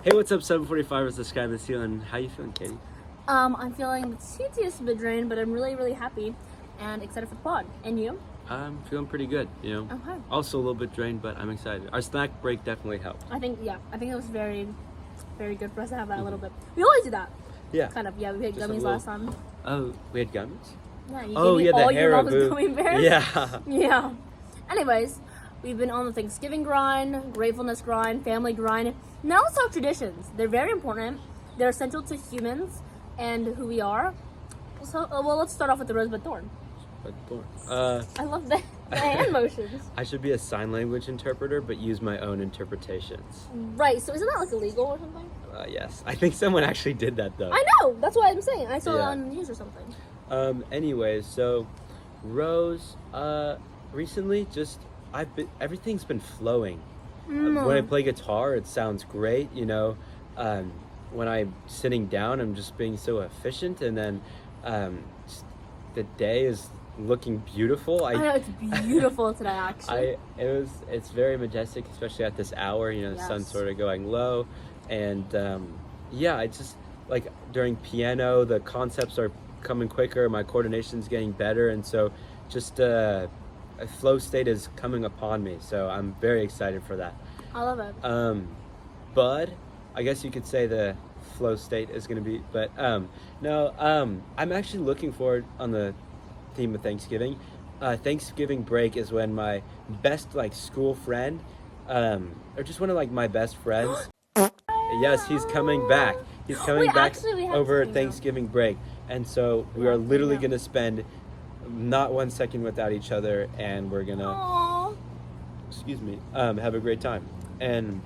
Hey, what's up, 745 is the sky and the ceiling. How you feeling, Katie? I'm feeling the teeniest bit drained, but I'm really, really happy and excited for the pod. And you? I'm feeling pretty good, Okay. Also a little bit drained, but I'm excited. Our snack break definitely helped. I think it was very, very good for us to have that a little bit. We always do that. Yeah. Kind of, yeah, we had Just a gummies little- last time. Oh, we had gummies? Yeah, you Oh, gave me yeah, the all your mom's Haribo. gummy bears. Yeah. Yeah. Anyways, we've been on the Thanksgiving grind, gratefulness grind, family grind. Now let's talk traditions. They're very important. They're essential to humans and who we are. So, let's start off with the rosebud thorn. But thorn. I love the hand motions. I should be a sign language interpreter, but use my own interpretations. Right, so isn't that like illegal or something? Yes. I think someone actually did that, though. I know, that's what I'm saying. I saw it Yeah. on the news or something. Anyways, so Rose, recently everything's been flowing. When I play guitar, it sounds great, when I'm sitting down, I'm just being so efficient, and then the day is looking beautiful. I know, it's beautiful today, actually. It's very majestic, especially at this hour, the sun's Yes. sort of going low, and it's just like during piano, the concepts are coming quicker, my coordination's getting better, and so just a flow state is coming upon me, so I'm very excited for that. I love it. Bud, I guess you could say the flow state is going to be, but no, I'm actually looking forward on the theme of Thanksgiving. Thanksgiving break is when my best school friend, or just one of my best friends, yes, he's coming back. He's coming Wait, back actually, we have over to hang out. Thanksgiving break, and so we are literally going to spend not 1 second without each other, and we're gonna, Aww. have a great time. And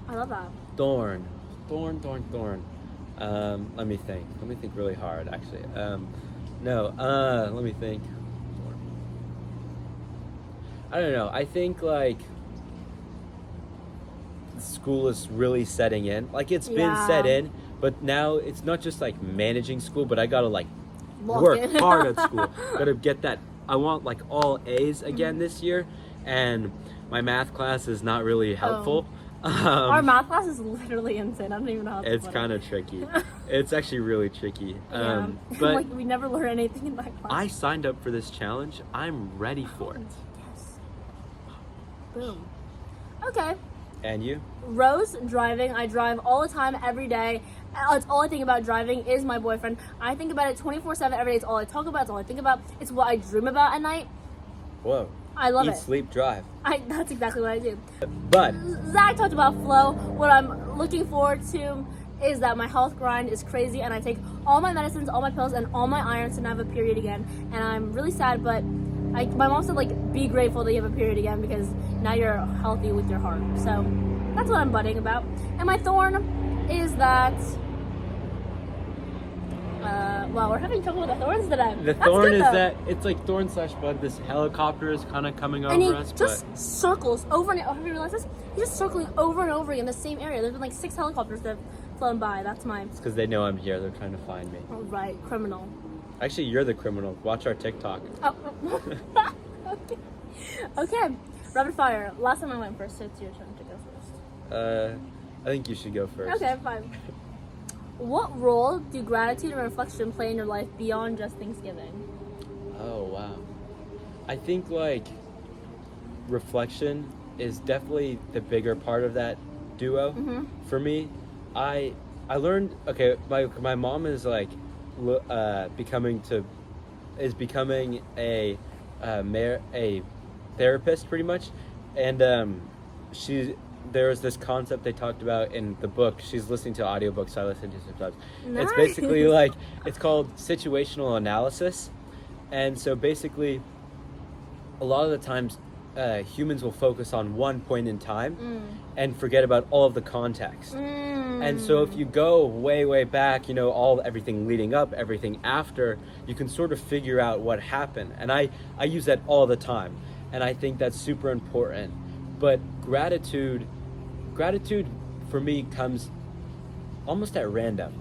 I love that. thorn. Let me think really hard, actually. Let me think. I don't know. I think school is really setting in. It's been Yeah. set in, but now it's not just managing school, but I gotta Lock work in. hard at school. Gotta get that. I want all A's again this year, and my math class is not really helpful. Our math class is literally insane. I don't even know how to It's put kind it. of tricky. It's actually really tricky. Yeah. But we never learn anything in that class. I signed up for this challenge. I'm ready for it. Yes. Boom. Okay. And you? Rose, driving. I drive all the time, every day. It's all I think about. Driving is my boyfriend. I think about it 24/7 every day. It's all I talk about. It's all I think about. It's what I dream about at night. Whoa. I love Eat, it. sleep, drive. That's exactly what I do. But Zach talked about flow. What I'm looking forward to is that my health grind is crazy, and I take all my medicines, all my pills, and all my irons to not have a period again. And I'm really sad, but my mom said be grateful that you have a period again, because now you're healthy with your heart. So that's what I'm budding about. And my thorn is that we're having trouble with the thorns today. the That's thorn good, is though. that it's thorn / bud. This helicopter is kind of coming And he over us, just but circles over and over. Have you realized this? He's just circling over and over again in the same area. There's been 6 helicopters that have flown by. That's my it's because they know I'm here. They're trying to find me. right criminal. Actually, you're the criminal. Watch our TikTok. Oh. Okay. Okay. Rapid fire. Last time I went first, so it's your turn to go first. I think you should go first. Okay, fine. What role do gratitude and reflection play in your life beyond just Thanksgiving? Oh, wow. I think reflection is definitely the bigger part of that duo. Mm-hmm. For me, I learned, okay, my mom is becoming a therapist pretty much, and there was this concept they talked about in the book. She's listening to audiobooks, I listen to sometimes. Nice. It's basically it's called situational analysis. And so basically, a lot of the times, humans will focus on one point in time and forget about all of the context. And so if you go way, way back, everything leading up, everything after, you can sort of figure out what happened. And I use that all the time. And I think that's super important. But gratitude for me comes almost at random.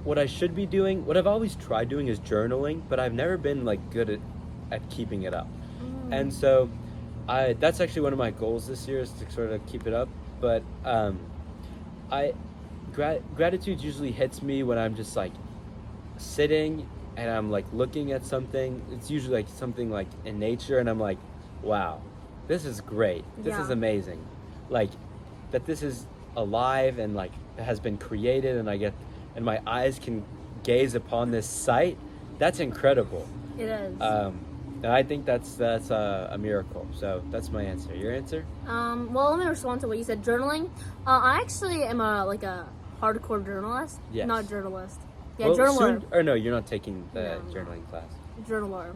What I should be doing, what I've always tried doing is journaling, but I've never been good at keeping it up. And so that's actually one of my goals this year, is to sort of keep it up. But Gratitude usually hits me when I'm just like sitting and I'm like looking at something. It's usually like something like in nature, and I'm like, wow, this is great. This is amazing. Like that this is alive and like has been created, and my eyes can gaze upon this sight. That's incredible. It is. And I think that's a miracle. So that's my answer. Your answer? Well, let me respond to what you said. Journaling. I actually am a hardcore journalist. Yes. Not journalist. Yeah, Well, journaler. or no, you're not taking the No. journaling class. Journaler.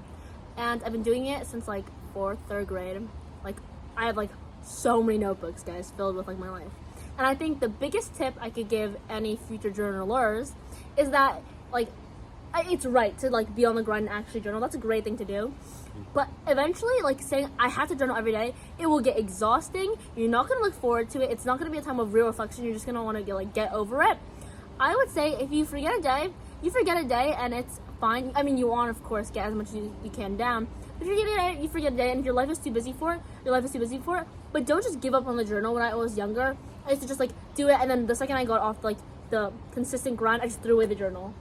And I've been doing it since like 4th, 3rd grade. Like I have like so many notebooks, guys, filled with like my life. And I think the biggest tip I could give any future journalers is that like it's right to like be on the grind and actually journal. That's a great thing to do. But eventually, like saying I have to journal every day, it will get exhausting. You're not gonna look forward to it. It's not gonna be a time of real reflection. You're just gonna want to get over it. I would say if you forget a day, and it's fine. I mean, you want, of course, get as much as you can down. If you forget a day, and if your life is too busy for it, But don't just give up on the journal. When I was younger, I used to just like do it, and then the second I got off like the consistent grind, I just threw away the journal.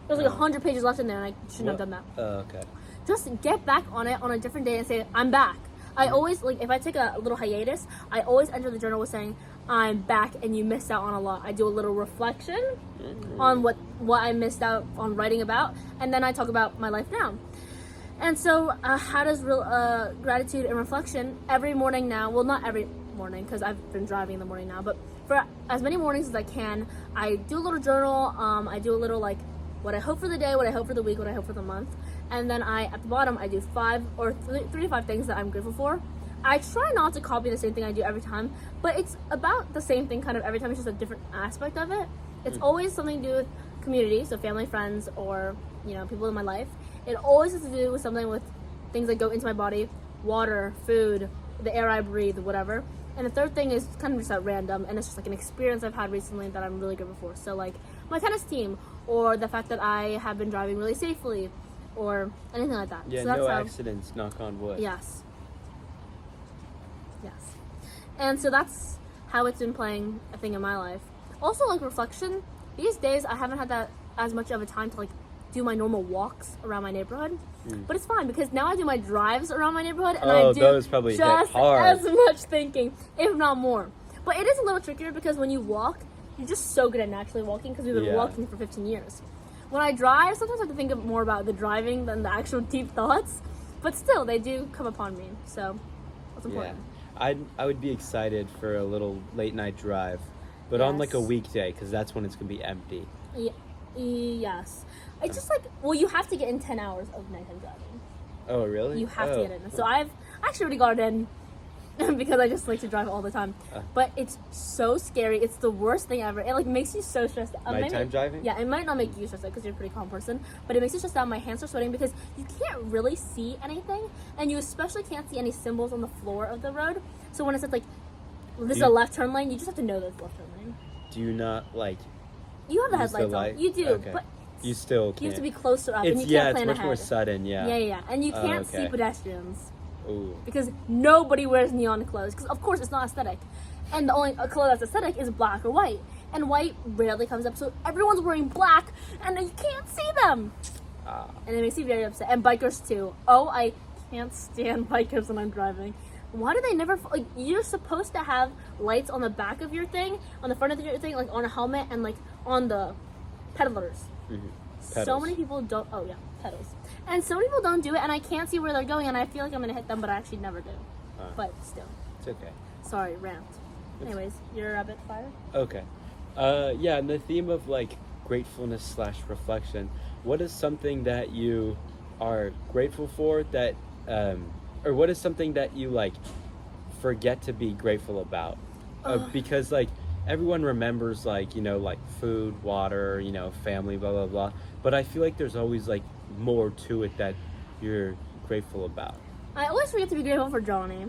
There was like 100 pages left in there, and I shouldn't have done that. Okay. Just get back on it on a different day and say, I'm back. I always, like, if I take a little hiatus, I always enter the journal with saying, I'm back and you missed out on a lot. I do a little reflection on what I missed out on writing about, and then I talk about my life now. And so, how does gratitude and reflection every morning now, well, not every morning, because I've been driving in the morning now, but for as many mornings as I can, I do a little journal, I do a little, like, what I hope for the day, what I hope for the week, what I hope for the month. And then at the bottom, I do 3 to 5 things that I'm grateful for. I try not to copy the same thing I do every time, but it's about the same thing kind of every time. It's just a different aspect of it. It's always something to do with community, so family, friends, or, people in my life. It always has to do with something with things that go into my body, water, food, the air I breathe, whatever. And the third thing is kind of just at random, and it's just like an experience I've had recently that I'm really grateful for. So like my tennis team, or the fact that I have been driving really safely, or anything like that. Yeah, so that's no accidents, knock on wood. Yes. And so that's how it's been playing a thing in my life. Also, like reflection, these days I haven't had that as much of a time to like do my normal walks around my neighborhood. But it's fine because now I do my drives around my neighborhood, and I do those probably just hit hard. as much thinking, if not more. But it is a little trickier because when you walk, you're just so good at naturally walking because we've been walking for 15 years. When I drive, sometimes I have to think more about the driving than the actual deep thoughts, but still, they do come upon me, so that's important. Yeah. I would be excited for a little late night drive, but on like a Yes. weekday, because that's when it's going to be empty. Yes. It's just like, well, you have to get in 10 hours of nighttime driving. Oh, really? You have to get in. So I've actually already got it in because I just like to drive all the time. But it's so scary. It's the worst thing ever. It like makes you so stressed out. Nighttime driving? Yeah, it might not make you stressed out because you're a pretty calm person, but it makes you stressed out. My hands are sweating because you can't really see anything, and you especially can't see any symbols on the floor of the road. So when it says like, this is a left turn lane, you just have to know that it's left turn lane. Do you not like... You have the use the headlights light? on. You do, Okay. but You still can't. you have to be closer up, It's, and you can't plan it's much ahead. more sudden, yeah. Yeah. And you can't see okay. pedestrians. Ooh. Because nobody wears neon clothes. Because, of course, it's not aesthetic. And the only color that's aesthetic is black or white. And white rarely comes up, so everyone's wearing black, and you can't see them. And it makes me very upset. And bikers, too. Oh, I can't stand bikers when I'm driving. Why do they never... Like, you're supposed to have lights on the back of your thing, on the front of your thing, like on a helmet, and, like, on the pedalers. So many people don't... Oh, yeah, pedals. And so many people don't do it, and I can't see where they're going, and I feel like I'm going to hit them, but I actually never do. But still. It's okay. Sorry, rant. Anyways, your rapid fire? Okay. Yeah, and the theme of, like, gratefulness / reflection, what is something that you are grateful for that... or what is something that you, like, forget to be grateful about? Because, like, everyone remembers, like, like food, water, family, blah, blah, blah. But I feel like there's always, like, more to it that you're grateful about. I always forget to be grateful for Johnny.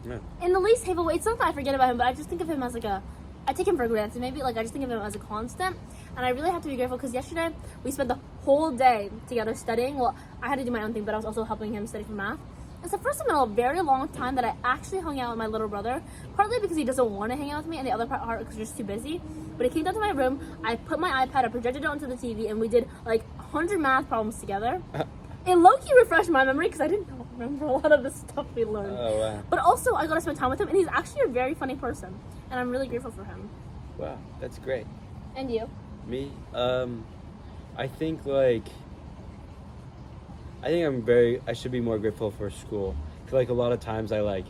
Yeah. In the least hateful way. It's not that I forget about him, but I just think of him as, like, I take him for granted. Maybe, like, I just think of him as a constant. And I really have to be grateful because yesterday we spent the whole day together studying. Well, I had to do my own thing, but I was also helping him study for math. It's the first time in a very long time that I actually hung out with my little brother. Partly because he doesn't want to hang out with me, and the other part because he's just too busy. But he came down to my room. I put my iPad, I projected it onto the TV, and we did like 100 math problems together. It low-key refreshed my memory because I didn't remember a lot of the stuff we learned. Oh, wow. But also, I got to spend time with him, and he's actually a very funny person, and I'm really grateful for him. Wow, that's great. And you? Me? I think I should be more grateful for school. 'Cause, like, a lot of times I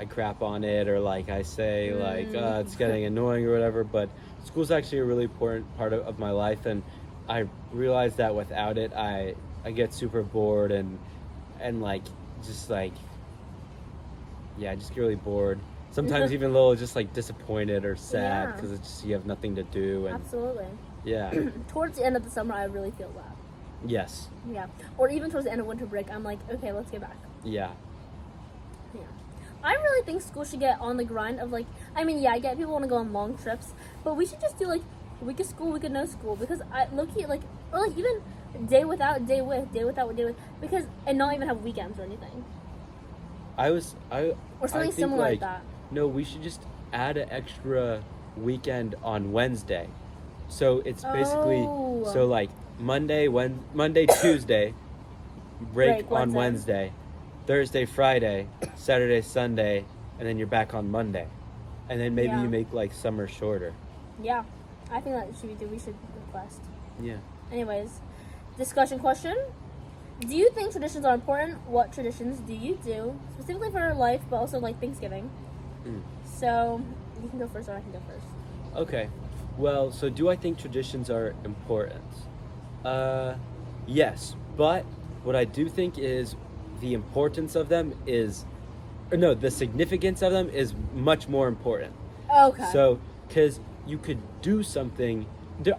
crap on it, or like I say it's getting annoying or whatever, but school's actually a really important part of my life, and I realize that without it I get super bored and I just get really bored. Sometimes even a little just like disappointed or sad because it's just you have nothing to do. And absolutely. Yeah. Towards the end of the summer, I really feel that. Yes. Yeah. Or even towards the end of winter break, I'm like, okay, let's get back. Yeah. Yeah. I really think school should get on the grind of I get people want to go on long trips, but we should just do like week of school, week of no school, because low-key even day without, day with, because and not even have weekends or anything. Or something similar like that. No, we should just add an extra weekend on Wednesday. So it's basically Monday, Tuesday, break on Wednesday, Thursday, Friday, Saturday, Sunday, and then you're back on Monday. And then maybe you make like summer shorter. Yeah. I think that we should request. Yeah. Anyways, discussion question. Do you think traditions are important? What traditions do you do? Specifically for life, but also like Thanksgiving. So, you can go first or I can go first. Okay. Well, so do I think traditions are important? Yes. But what I do think is the importance of them the significance of them is much more important. Okay. So, because you could do something.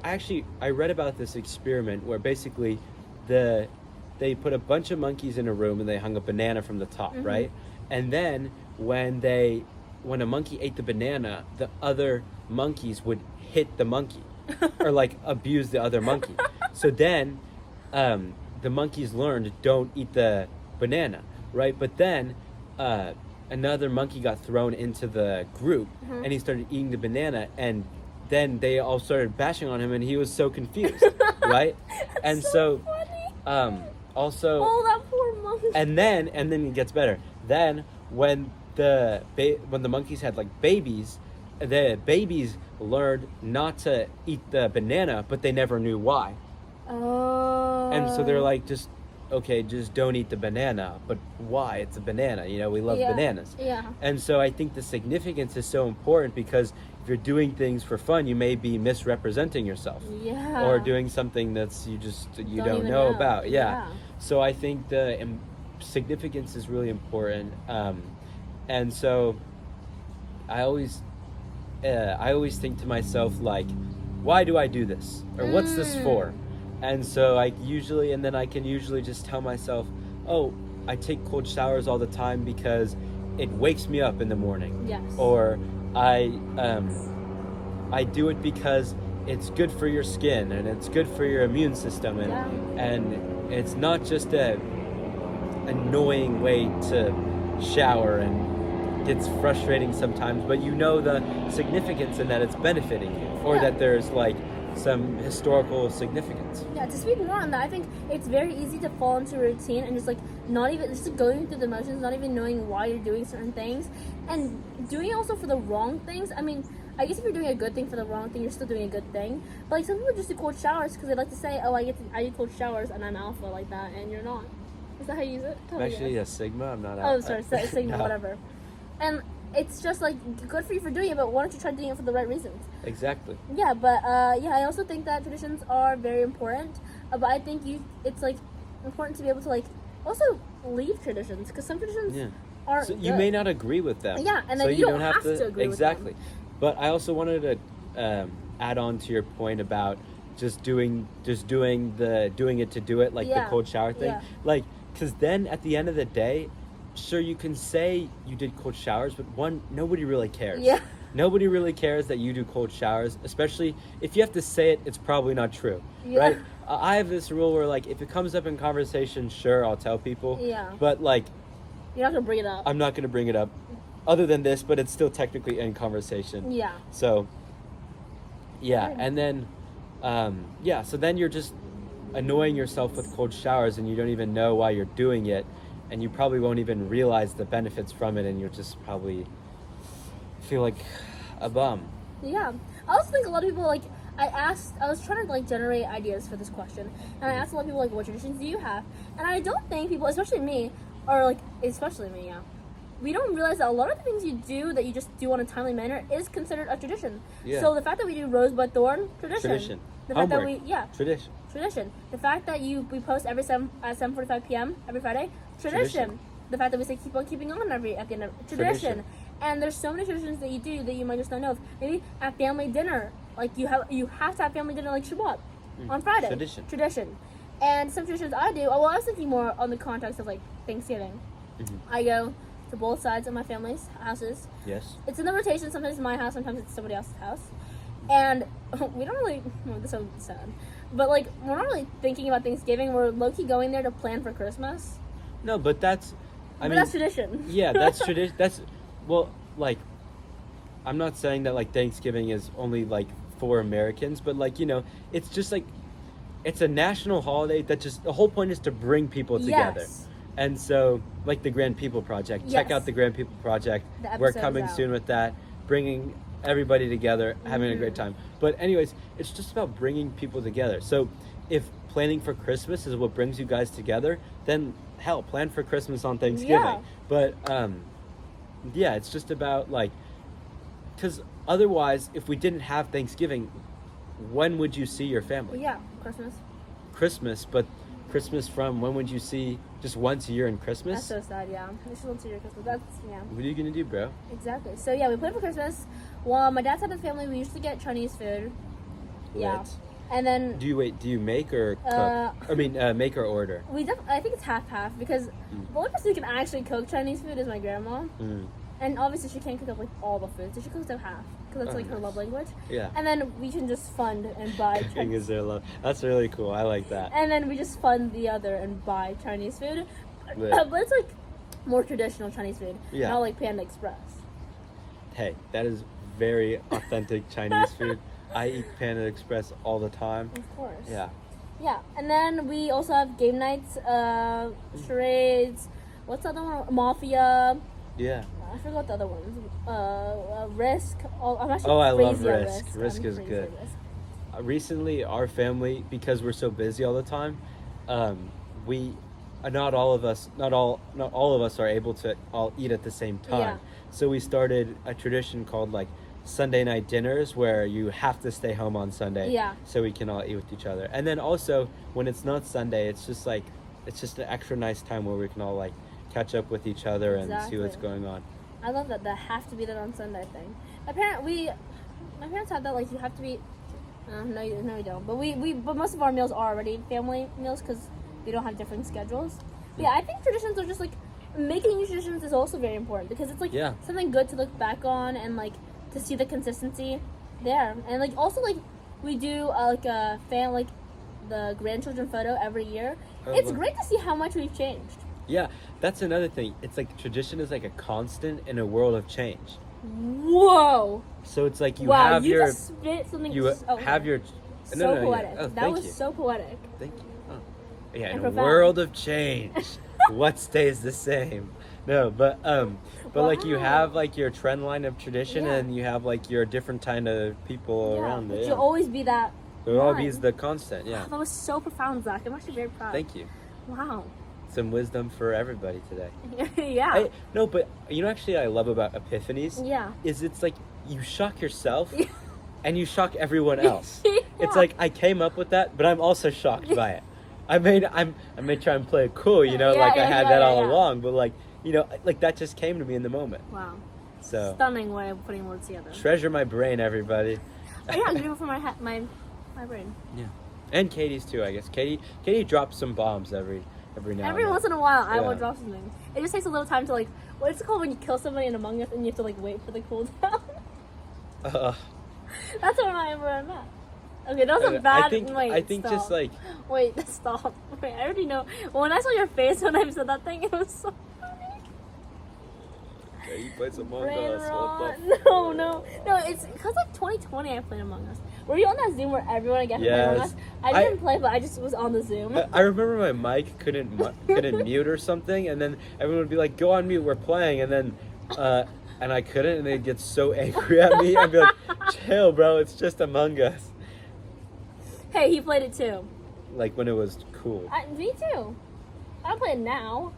I read about this experiment where basically they put a bunch of monkeys in a room and they hung a banana from the top, right? And then when a monkey ate the banana, the other monkeys would hit the monkey or like abuse the other monkey. So then the monkeys learned don't eat the banana, right? But then another monkey got thrown into the group and he started eating the banana, and then they all started bashing on him and he was so confused, right? And so funny. Also, that poor monkey. And then it gets better. Then when the monkeys had like babies, the babies learned not to eat the banana, but they never knew why. Oh. And so they're like, just don't eat the banana. But why? It's a banana. We love bananas. Yeah. And so I think the significance is so important because if you're doing things for fun, you may be misrepresenting yourself. Yeah. Or doing something you don't know about. Yeah. So I think the significance is really important. And so I always think to myself, like, why do I do this? Or what's this for? And so I can usually just tell myself, oh, I take cold showers all the time because it wakes me up in the morning. Yes. Or I do it because it's good for your skin and it's good for your immune system, and it's not just a annoying way to shower and gets frustrating sometimes, but the significance in that it's benefiting you, or that there's like some historical significance. Yeah, to speak more on that, I think it's very easy to fall into a routine and just going through the motions, not even knowing why you're doing certain things, and doing it also for the wrong things. I mean, I guess if you're doing a good thing for the wrong thing, you're still doing a good thing. But like some people just do cold showers because they like to say, "Oh, I do cold showers and I'm alpha," like that, and you're not. Is that how you use it? I'm actually a Sigma. I'm not. Oh, sorry, Sigma, No. whatever. And it's just like good for you for doing it, but why don't you try doing it for the right reasons? Exactly. Yeah, but I also think that traditions are very important. But I think it's like important to be able to like also leave traditions, because some traditions aren't. So you may not agree with them. Yeah, and then so you don't have to agree exactly. with them. But I also wanted to add on to your point about just doing it to do it, like the cold shower thing. Yeah. Like, because then at the end of the day, sure, you can say you did cold showers, but nobody really cares. Yeah. Nobody really cares that you do cold showers, especially if you have to say it, it's probably not true, Yeah. right? I have this rule where, like, if it comes up in conversation, sure, I'll tell people. Yeah. But, like, You're not gonna bring it up. I'm not going to bring it up other than this, but it's still technically in conversation. Yeah. So, yeah. And then, so then you're just annoying yourself with cold showers and you don't even know why you're doing it. And you probably won't even realize the benefits from it. And you'll just probably feel like a bum. Yeah. I also think a lot of people, like, I was trying to, like, generate ideas for this question. And I asked a lot of people, like, what traditions do you have? And I don't think people, especially me, yeah, we don't realize that a lot of the things you do that you just do on a timely manner is considered a tradition. Yeah. So the fact that we do rosebud thorn, tradition. The fact that tradition. The fact that we post at 7:45 p.m. every Friday, tradition. The fact that we say keep on keeping on at the end of tradition. And there's so many traditions that you do that you might just not know of. Maybe at family dinner, like you have to have family dinner like Shabbat on Friday. Tradition. And some traditions I do. Well, I was thinking more on the context of like Thanksgiving. Mm-hmm. I go to both sides of my family's houses. Yes. It's in the rotation. Sometimes it's my house, sometimes it's somebody else's house. And we don't really. Well, this sounds sad, but like we're not really thinking about Thanksgiving. We're low-key going there to plan for Christmas. No, but that's. I mean, that's tradition. Yeah, that's tradition. That's well, like, I'm not saying that like Thanksgiving is only like for Americans, but like it's just like it's a national holiday that just the whole point is to bring people together. Yes. And so, like the Grand People Project, check out the Grand People Project. We're coming soon with that, bringing everybody together, having a great time. But anyways, it's just about bringing people together. So if planning for Christmas is what brings you guys together, then hell, plan for Christmas on Thanksgiving. Yeah. But it's just about like, because otherwise, if we didn't have Thanksgiving, when would you see your family? Yeah, Christmas, but Christmas from when would you see just once a year in Christmas? That's so sad, yeah. Just once a year Christmas. That's, yeah. What are you going to do, bro? Exactly. So, yeah, we plan for Christmas. Well, my dad's side of the family, we used to get Chinese food. Right. Yeah. And then... Do you make or cook? Make or order? I think it's half-half because the only person who can actually cook Chinese food is my grandma. And obviously she can't cook up like all the food, so she cooks up half because that's like her love language. Yeah. And then we can just fund and buy. Cooking is their love. That's really cool. I like that. And then we just fund the other and buy Chinese food, but it's like more traditional Chinese food, not like Panda Express. Hey, that is very authentic Chinese food. I eat Panda Express all the time. Of course. Yeah. Yeah, and then we also have game nights, charades. What's the other one? Mafia. Yeah. I forgot the other ones. Risk. I'm actually I love crazy at Risk. Risk is good. Recently, our family, because we're so busy all the time, not all of us are able to all eat at the same time. Yeah. So we started a tradition called like Sunday night dinners where you have to stay home on Sunday. Yeah. So we can all eat with each other. And then also when it's not Sunday, it's just an extra nice time where we can all like catch up with each other and see what's going on. I love that have to be there on Sunday thing. My parents had that like you have to be. No, you don't. But most of our meals are already family meals because we don't have different schedules. But yeah, I think traditions are just like making new traditions is also very important because it's like something good to look back on and like to see the consistency there. And like also like we do like a the grandchildren photo every year. It's great to see how much we've changed. Yeah, that's another thing. It's like tradition is like a constant in a world of change. Whoa! So it's like you have you your... just spit something... have your... So poetic. Oh, that was so poetic. Thank you. Oh. Yeah, in a world of change, what stays the same? No, but like you have like your trend line of tradition and you have like your different kind of people around it. You'll always be that. There always be the constant, Wow, that was so profound, Zach. I'm actually very proud. Thank you. Wow. Some wisdom for everybody today. Yeah. But actually I love about epiphanies is it's like you shock yourself and you shock everyone else. It's like I came up with that, but I'm also shocked by it. I may try and play it cool, I had that all along, but like that just came to me in the moment. Wow. So stunning way of putting words together. Treasure my brain, everybody. I'm grateful for my brain. Yeah. And Katie's too, I guess. Katie drops some bombs every once in a while, I will drop something. It just takes a little time to like. What's it called when you kill somebody in Among Us and you have to like wait for the cooldown? That's what I remember I'm at. Okay, that was a bad. I think stop. Just like. Wait, stop. Wait, I already know. When I saw your face when I said that thing, it was so funny. Yeah, you played some Among Brain Us. rot. What the No. It's because like 2020 I played Among Us. Were you on that Zoom where everyone I guess played Among Us? Yes. I didn't play, but I just was on the Zoom. I remember my mic couldn't mute or something, and then everyone would be like, "Go on mute, we're playing," and then and I couldn't, and they'd get so angry at me. I'd be like, "Chill, bro, it's just Among Us." Hey, he played it too. Like when it was cool. Me too. I don't play it now.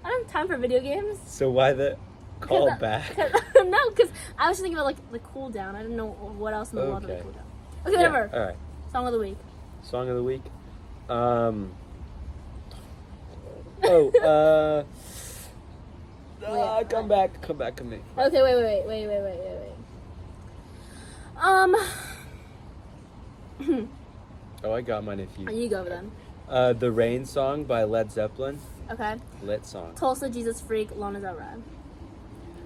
I don't have time for video games. So why the call back? No, because I was thinking about like the cooldown. I didn't know what else in the world would be cooldown. Okay, whatever. All right. Song of the week. Song of the week. Come back to me. Okay, wait. Oh, I got mine if you. You go then. The Rain song by Led Zeppelin. Okay. Lit song. Tulsa, Jesus Freak, Lana's Outride.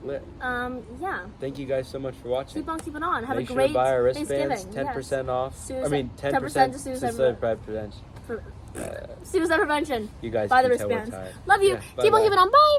Lit. Yeah. Thank you guys so much for watching. Keep on keeping on. Have Make a great sure to buy our wristbands. Thanksgiving. 10% off. Suicide- I mean, 10% 10% to to suicide prevention. Suicide prevention. You guys Buy the can tell we're wristbands. tired. Love you. Yeah, Keep on bye-bye. keeping on. Bye.